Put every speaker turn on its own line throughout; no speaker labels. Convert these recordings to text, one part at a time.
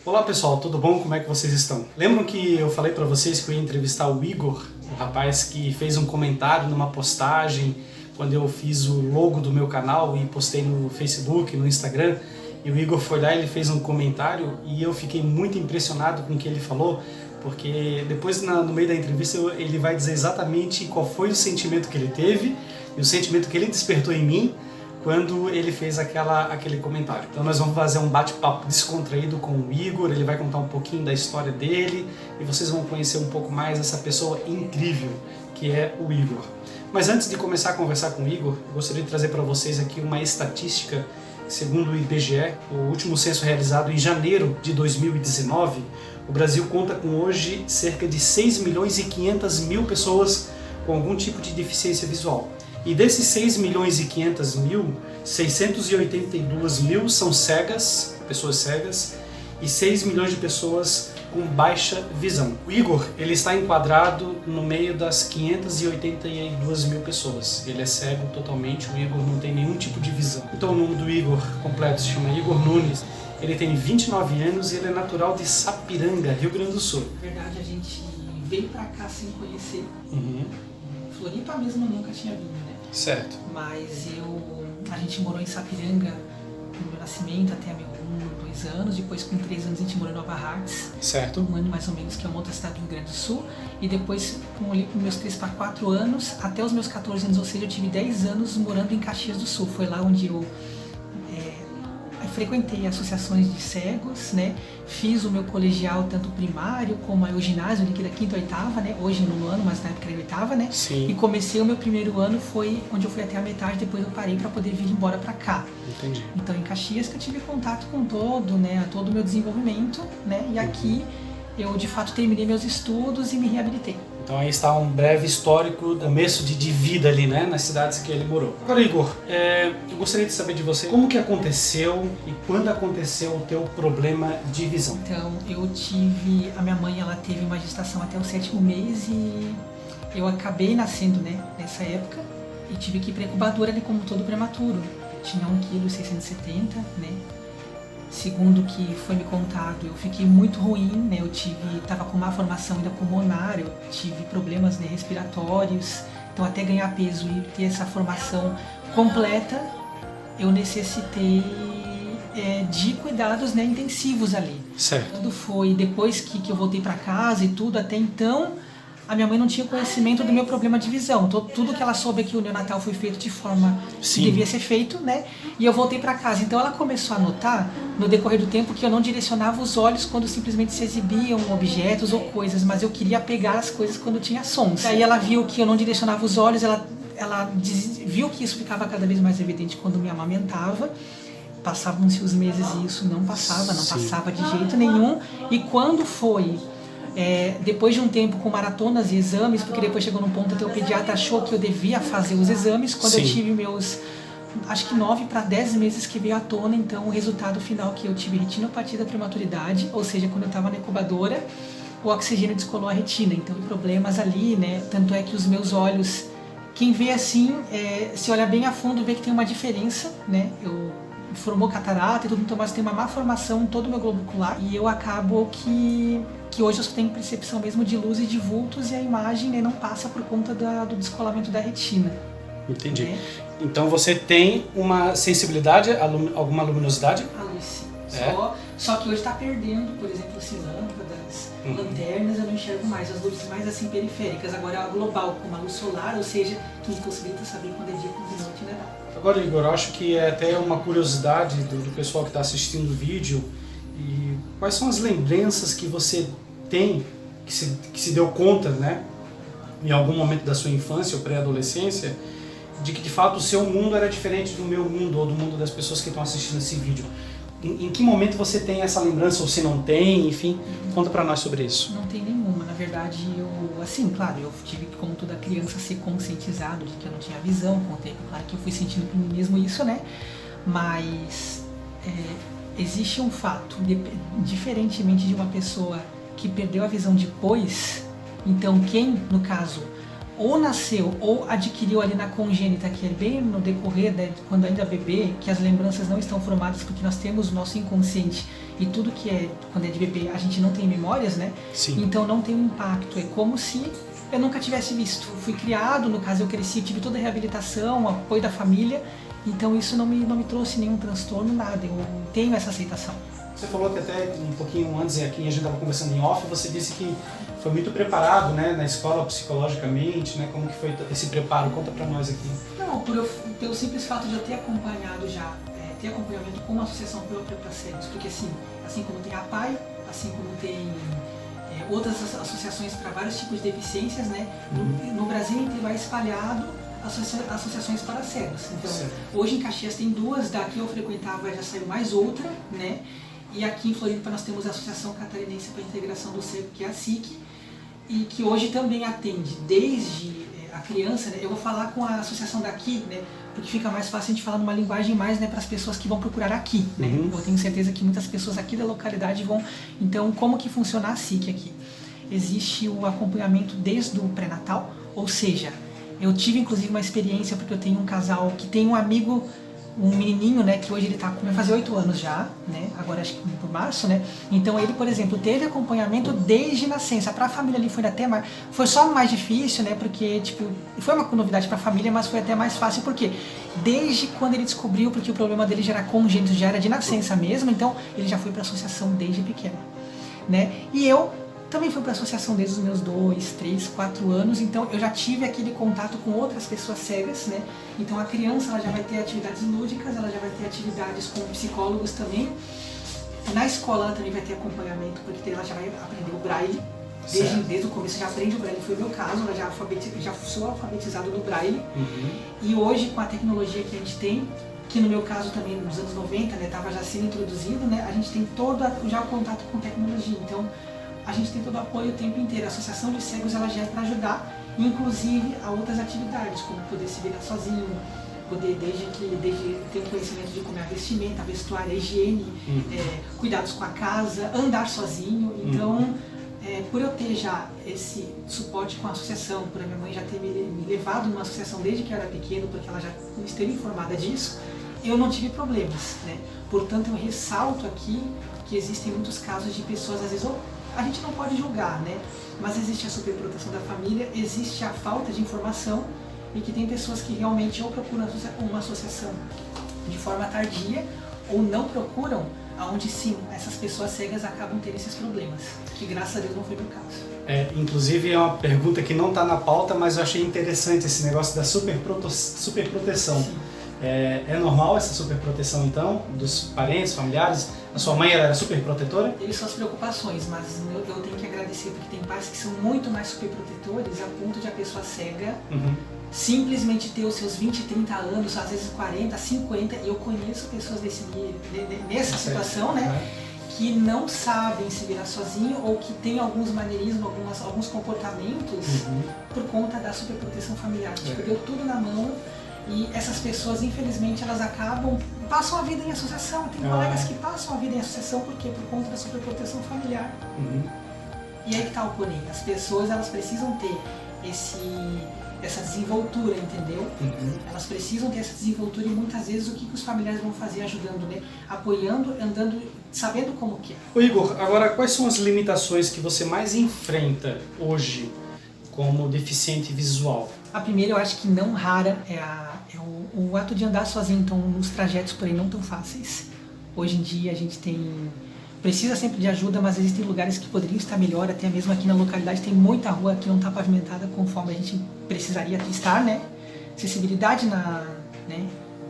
Olá pessoal, tudo bom? Como é que vocês estão? Lembram que eu falei pra vocês que eu ia entrevistar o Igor, o rapaz que fez um comentário numa postagem quando eu fiz o logo do meu canal e postei no Facebook, no Instagram, e o Igor foi lá e ele fez um comentário e eu fiquei muito impressionado com o que ele falou, porque depois no meio da entrevista ele vai dizer exatamente qual foi o sentimento que ele teve e o sentimento que ele despertou em mim quando ele fez aquele comentário. Então nós vamos fazer um bate-papo descontraído com o Igor, ele vai contar um pouquinho da história dele e vocês vão conhecer um pouco mais essa pessoa incrível que é o Igor. Mas antes de começar a conversar com o Igor, eu gostaria de trazer para vocês aqui uma estatística. Segundo o IBGE, o último censo realizado em janeiro de 2019, o Brasil conta com hoje cerca de 6 milhões e 500 mil pessoas com algum tipo de deficiência visual. E desses 6 milhões e 500 mil, 682 mil são cegas, pessoas cegas, e 6 milhões de pessoas com baixa visão. O Igor, ele está enquadrado no meio das 582 mil pessoas. Ele é cego totalmente, o Igor não tem nenhum tipo de visão. Então o nome do Igor completo se chama Igor Nunes. Ele tem 29 anos e ele é natural de Sapiranga, Rio Grande do Sul.
Na verdade, a gente veio pra cá sem conhecer. Floripa mesmo eu nunca tinha vindo, né?
Certo.
Mas a gente morou em Sapiranga no meu nascimento até meu 2 anos. Depois, com 3 anos, a gente morou em Nova Hartz.
Certo.
Um ano mais ou menos, que é uma outra cidade do Rio Grande do Sul. E depois, com meus 3 para 4 anos, até os meus 14 anos, ou seja, eu tive 10 anos morando em Caxias do Sul. Foi lá onde eu frequentei associações de cegos, né? Fiz o meu colegial, tanto primário como o ginásio, ali que da 5ª a 8ª, né? Hoje no 9º ano, mas na época era 8ª, né?
Sim.
E comecei o meu primeiro ano, foi onde eu fui até a metade, depois eu parei para poder vir embora para cá.
Entendi.
Então em Caxias que eu tive contato com todo o meu desenvolvimento, né? E aqui eu de fato terminei meus estudos e me reabilitei.
Então aí está um breve histórico, começo de vida ali, né, nas cidades que ele morou. Agora, Igor, eu gostaria de saber de você como que aconteceu e quando aconteceu o teu problema de visão.
Então, a minha mãe, ela teve uma gestação até o 7º mês e eu acabei nascendo, né, nessa época e tive que ir para incubadora, ali como todo prematuro. Eu tinha 1,670 kg, né. Segundo o que foi me contado, eu fiquei muito ruim, né? Eu tava com má formação ainda pulmonar, eu tive problemas, né, respiratórios, então até ganhar peso e ter essa formação completa, eu necessitei de cuidados, né, intensivos ali.
Certo.
Quando foi depois que eu voltei para casa e tudo, até então a minha mãe não tinha conhecimento do meu problema de visão. Tudo que ela soube é que o neonatal foi feito de forma que devia ser feito, né? E eu voltei para casa. Então ela começou a notar, no decorrer do tempo, que eu não direcionava os olhos quando simplesmente se exibiam objetos ou coisas, mas eu queria pegar as coisas quando tinha sons. Aí ela viu que eu não direcionava os olhos, ela viu que isso ficava cada vez mais evidente quando me amamentava. Passavam-se os meses e isso não passava de jeito nenhum. E quando foi... depois de um tempo com maratonas e exames, porque depois chegou num ponto até o pediatra achou que eu devia fazer os exames, quando eu tive meus, acho que 9 para 10 meses que veio à tona, então o resultado final que eu tive retinopatia da prematuridade, ou seja, quando eu estava na incubadora, o oxigênio descolou a retina, então problemas ali, né, tanto é que os meus olhos, quem vê assim, se olhar bem a fundo, vê que tem uma diferença, né, formou catarata e tudo, então, mas tem uma má formação em todo o meu globo ocular e eu acabo que hoje eu só tenho percepção mesmo de luz e de vultos e a imagem, né, não passa por conta do descolamento da retina.
Entendi.
Né?
Então você tem uma sensibilidade, alguma luminosidade?
A luz, sim. Só que hoje está perdendo, por exemplo, assim, lâmpadas, lanternas, eu não enxergo mais, as luzes mais assim periféricas, agora a global, como a luz solar, ou seja, que me possibilita saber quando é dia, quando é noite, né?
Agora, Igor, eu acho que é até uma curiosidade do pessoal que está assistindo o vídeo, e quais são as lembranças que você tem, que se deu conta, né, em algum momento da sua infância ou pré-adolescência, de que de fato o seu mundo era diferente do meu mundo ou do mundo das pessoas que estão assistindo esse vídeo. Em que momento você tem essa lembrança ou se não tem, enfim, conta pra nós sobre isso.
Não tem nenhuma, na verdade claro, eu tive que, como toda criança, ser conscientizado de que eu não tinha visão, com o tempo, claro que eu fui sentindo por mim mesmo isso, né, mas existe um fato, diferentemente de uma pessoa que perdeu a visão depois, então quem, no caso, ou nasceu ou adquiriu ali na congênita, que é bem no decorrer, né, quando ainda bebê, que as lembranças não estão formadas, porque nós temos o nosso inconsciente e tudo que é, quando é de bebê, a gente não tem memórias, né?
Sim.
Então não tem um impacto, é como se eu nunca tivesse visto. Fui criado, no caso eu cresci, tive toda a reabilitação, apoio da família, então isso não me trouxe nenhum transtorno, nada, eu tenho essa aceitação.
Você falou que até um pouquinho antes, aqui a gente estava conversando em off, você disse que foi muito preparado, né, na escola psicologicamente, né? Como que foi esse preparo? Conta pra nós aqui.
Não, pelo simples fato de eu ter acompanhado já, ter acompanhamento com uma associação própria para cegos, porque assim como tem a PAI, assim como tem outras associações para vários tipos de deficiências, né, no Brasil inteiro vai espalhado associações para cegos. Então, hoje em Caxias tem duas, daqui eu frequentava já saiu mais outra, né? E aqui em Floripa nós temos a Associação Catarinense para a Integração do Cego, que é a SIC, e que hoje também atende desde a criança, né? Eu vou falar com a associação daqui, né? Porque fica mais fácil a gente falar numa linguagem mais, né, para as pessoas que vão procurar aqui, né? Eu tenho certeza que muitas pessoas aqui da localidade vão... Então, como que funciona a SIC aqui? Existe o acompanhamento desde o pré-natal, ou seja, eu tive inclusive uma experiência porque eu tenho um casal que tem um amigo, um menininho, né, que hoje ele vai fazer 8 anos já, né, agora acho que por março, né, então ele, por exemplo, teve acompanhamento desde nascença. Para a família ali foi até mais, foi só mais difícil, né, porque, tipo, foi uma novidade para a família, mas foi até mais fácil, porque desde quando ele descobriu, porque o problema dele já era congênito, já era de nascença mesmo, então ele já foi para a associação desde pequeno, né, e eu também fui para a associação desde os meus 2, 3, 4 anos, então eu já tive aquele contato com outras pessoas cegas, né? Então a criança ela já vai ter atividades lúdicas, ela já vai ter atividades com psicólogos também. Na escola ela também vai ter acompanhamento, porque ela já vai aprender o braille, desde o começo já aprende o braille, foi o meu caso, ela já sou alfabetizado no braille. E hoje com a tecnologia que a gente tem, que no meu caso também nos anos 90, né, estava já sendo introduzido, né? A gente tem todo já o contato com tecnologia, então a gente tem todo o apoio o tempo inteiro. A Associação de Cegos ela já é para ajudar, inclusive a outras atividades, como poder se virar sozinho, poder desde ter um conhecimento de como é a vestimenta, a vestuário, a higiene, cuidados com a casa, andar sozinho. Então, por eu ter já esse suporte com a associação, por a minha mãe já ter me levado numa associação desde que eu era pequeno, porque ela já esteve informada disso, eu não tive problemas, né? Portanto, eu ressalto aqui que existem muitos casos de pessoas, às vezes, a gente não pode julgar, né? Mas existe a superproteção da família, existe a falta de informação e que tem pessoas que realmente ou procuram uma associação de forma tardia ou não procuram, onde sim, essas pessoas cegas acabam tendo esses problemas, que graças a Deus não foi meu caso.
Inclusive é uma pergunta que não está na pauta, mas eu achei interessante esse negócio da superproteção.
Sim.
É normal essa superproteção, então, dos parentes, familiares? A sua mãe era super protetora?
Eles são as preocupações, mas eu tenho que agradecer, porque tem pais que são muito mais superprotetores, a ponto de a pessoa cega simplesmente ter os seus 20, 30 anos, às vezes 40, 50, e eu conheço pessoas nessa situação, né? Que não sabem se virar sozinho ou que tem alguns maneirismos, alguns comportamentos por conta da superproteção familiar. Tipo, deu tudo na mão. E essas pessoas, infelizmente, elas passam a vida em associação. Tem colegas que passam a vida em associação por conta da superproteção familiar. E aí que está o porém. As pessoas, elas precisam ter essa desenvoltura, entendeu? Elas precisam ter essa desenvoltura e muitas vezes o que os familiares vão fazer ajudando, né? Apoiando, andando, sabendo como que é.
Ô Igor, agora quais são as limitações que você mais enfrenta hoje como deficiente visual?
A primeira, eu acho que não rara, é o ato de andar sozinho, então nos trajetos porém não tão fáceis. Hoje em dia a gente precisa sempre de ajuda, mas existem lugares que poderiam estar melhor, até mesmo aqui na localidade tem muita rua que não está pavimentada conforme a gente precisaria estar, né? Acessibilidade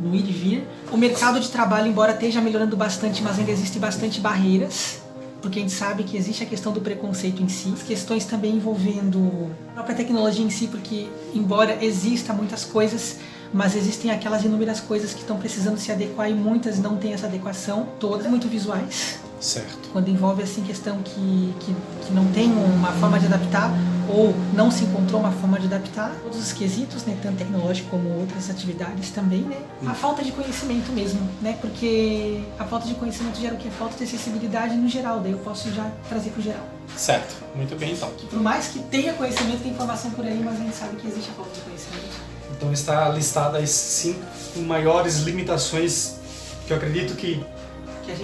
no ir e vir. O mercado de trabalho, embora esteja melhorando bastante, mas ainda existem bastante barreiras, porque a gente sabe que existe a questão do preconceito em si, as questões também envolvendo a própria tecnologia em si, porque embora exista muitas coisas, mas existem aquelas inúmeras coisas que estão precisando se adequar e muitas não têm essa adequação, todas muito visuais.
Certo.
Quando envolve assim questão que não tem uma forma de adaptar ou não se encontrou uma forma de adaptar, todos os quesitos, né, tanto tecnológico como outras atividades também, né? A falta de conhecimento mesmo, né? Porque a falta de conhecimento gera o quê? Falta de acessibilidade no geral, daí eu posso já trazer pro geral.
Certo, muito bem então.
Que por mais que tenha conhecimento, tem informação por aí, mas a gente sabe que existe a falta de conhecimento.
Então está listada as 5 maiores limitações que eu acredito que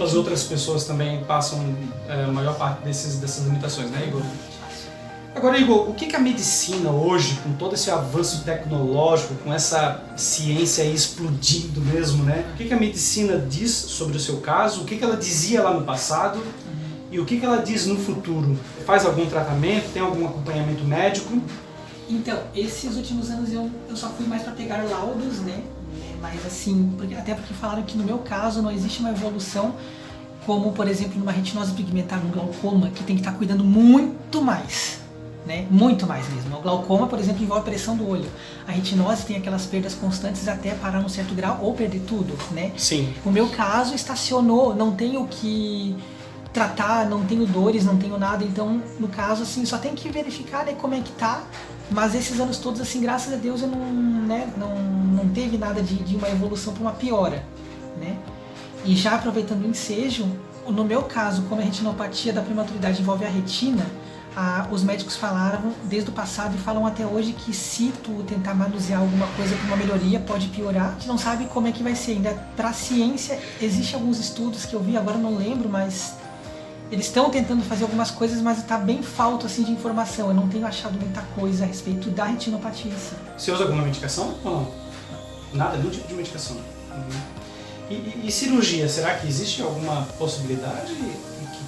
as outras pessoas também passam a maior parte dessas limitações, né, Igor? Agora, Igor, o que a medicina hoje, com todo esse avanço tecnológico, com essa ciência aí explodindo mesmo, né? O que a medicina diz sobre o seu caso? O que ela dizia lá no passado? E o que ela diz no futuro? Faz algum tratamento? Tem algum acompanhamento médico?
Então, esses últimos anos eu só fui mais para pegar laudos, né? Mas assim, até porque falaram que no meu caso não existe uma evolução como, por exemplo, numa retinose pigmentar, no glaucoma, que tem que estar cuidando muito mais, né? Muito mais mesmo. O glaucoma, por exemplo, envolve a pressão do olho. A retinose tem aquelas perdas constantes até parar num certo grau ou perder tudo, né?
Sim.
O meu caso estacionou, não tenho que tratar, não tenho dores, não tenho nada, então no caso assim só tem que verificar, né, como é que tá, mas esses anos todos assim, graças a Deus eu não teve nada de uma evolução para uma piora, né? E já aproveitando o ensejo, no meu caso, como a retinopatia da prematuridade envolve a retina, os médicos falaram desde o passado e falam até hoje que se tu tentar manusear alguma coisa para uma melhoria, pode piorar. A gente não sabe como é que vai ser ainda. Para a ciência, existem alguns estudos que eu vi, agora não lembro, mas eles estão tentando fazer algumas coisas, mas está bem falto assim, de informação. Eu não tenho achado muita coisa a respeito da retinopatia.
Você usa alguma medicação ou não? Nada, nenhum tipo de medicação. E cirurgia, será que existe alguma possibilidade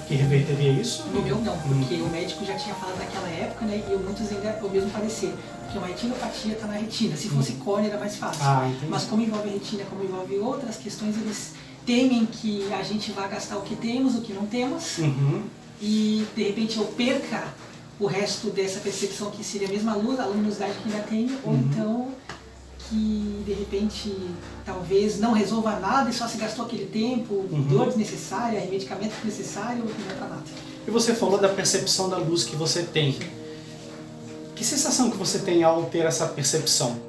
que reverteria isso?
No meu não, porque o médico já tinha falado naquela época, né, e muitos ainda o mesmo parecer, porque uma retinopatia está na retina, se fosse córnea era mais fácil, mas como envolve a retina, como envolve outras questões, eles temem que a gente vá gastar o que temos, o que não temos, e de repente eu perca o resto dessa percepção que seria a mesma luz, a luminosidade que ainda tenho, ou então que de repente talvez não resolva nada e só se gastou aquele tempo, dor desnecessária, medicamento desnecessário, não vai para nada.
E você falou da percepção da luz que você tem. Que sensação que você tem ao ter essa percepção?